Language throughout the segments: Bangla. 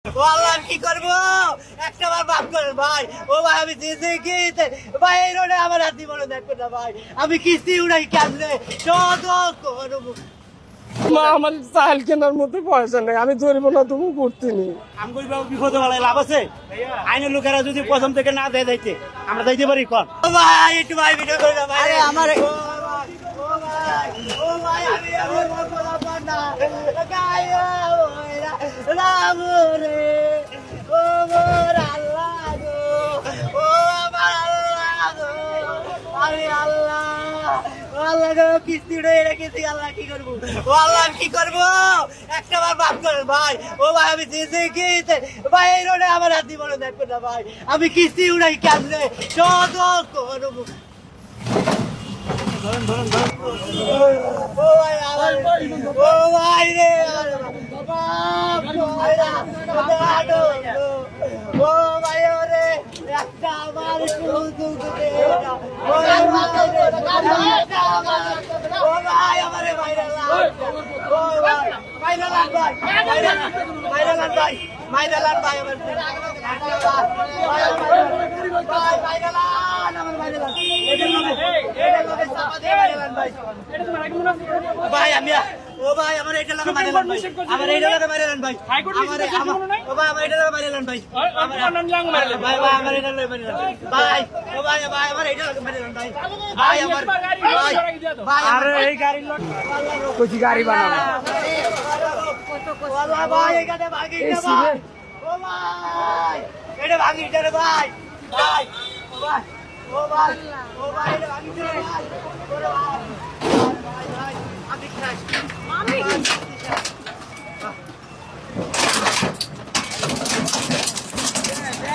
আল্লাহ কি করবো একটা বার মাফ করেন ভাই। ও ভাই আমি ভাই এই রোডে আমার হাতি বড় দেখো না ভাই, আমি কিস্তি উড়াই কেমনে মা আমার চাল কেনার মতো পয়সা নেই, আমি ধরবো না তুমি করতে নি। আমগুলি বাবু বিপদে বলে লাভ আছে? আইনের লোকেরা যদি প্রথম থেকে না দেয় যাইতে আমরা যাইতে পারি কন? ও ভাই একটু ভাই ভিডিও করে না ভাই আমার ও ভাই আমি রাম রে ও মোর আল্লাহ গো, ও আমার আল্লাহ গো, আমি আল্লাহ আল্লাহ গো কিস্তি উড়ে রেখেছি। আল্লাহ কি করবো? ও আল্লাহ কি করবো একটা বার মাফ করেন ভাই। ও ভাই আমি ভাই এই রোডে আমার হাতি বড় দেখো না ভাই, আমি কিস্তি উড়াই কেমনে করবো? ও ভাই আমার ও ভাই রে ও ভাই ওরে একটা আমার শুধু ও ভাই আমার মাইরালান ভাই আমার ভাই আমি ও ভাই আমার এটা লাগে মাইরালান ভাই, আমার এটা লাগে মাইরালান ভাই, ও ভাই আমার এটা লাগে মাইরালান ভাই, ভাই ভাই আমার এটা লাগে মাইরালান ভাই, ও ভাই ভাই আমার এটা লাগে মাইরালান ভাই, ভাই আমার ভাই আরে এই গাড়ির লোক কোচি গাড়ি বানানো ওয়া ভাই এখানে ভাগি না ভাই, ও ভাই এটা ভাগি রে ভাই, ভাই ও ভাই ও ভাই ও ভাই এটা ভাগি রে ভাই, ওরে ভাই ভাই ভাই আমি খাই আমি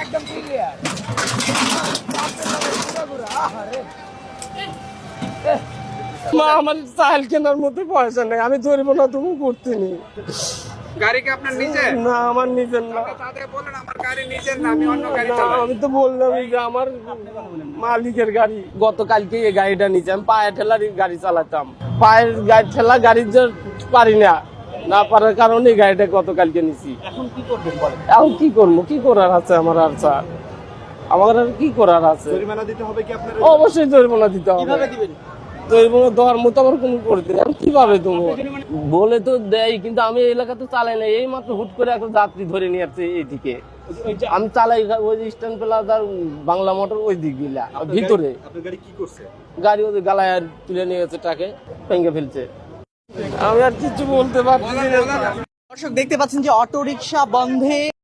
একদম ক্লিয়ার মা আমার চাল কেনার মতো পয়সা নেই, আমি ধরবো না তুমি করতে নি। গাড়ি কি আপনার নিজের? না আমার নিজের না। তাদের বলেন আমার গাড়ি নিজের না, আমি অন্য গাড়ি না, চালাই। আমি তো বললাম যে আমার মালিকের গাড়ি। গতকালকে এই গাড়িটা নিয়েছি, আমি পায়ে ঠেলার গাড়ি চালাতাম, পায়ের গাড়ি ঠেলা গাড়ির যে পারি না, না পারার কারণে এই গাড়িটা গতকালকে নিয়েছি। এখন কি করবেন বলেন? এখন কি করবো, কি করার আছে আমার? আর স্যার আমার আর কি করার আছে? জরিমানা দিতে হবে কি আপনার? অবশ্যই জরিমানা দিতে হবে। কিভাবে দিবেন? জরিমানা দেওয়ার মতো আমার কোনো করতে নেই, কিভাবে দেবো? বলে তো দেয়, কিন্তু আমি এই এলাকা তো চালাই না, এই মাত্র হুট করে একটা যাত্রী ধরে নিয়ে আসছে এইদিকে। আমি চালাই ওই স্ট্যান্ড প্লাজার বাংলা মোটর ওই দিক গিলা ভিতরে। আপনার গাড়ি কি করছে? গাড়ি ওদের গালায় তুলে নিয়ে গেছে, ট্রাকে ভেঙে ফেলছে। আমি আর কিছু বলতে পারছি না। দর্শক দেখতে পাচ্ছেন যে অটো রিকশা বন্ধে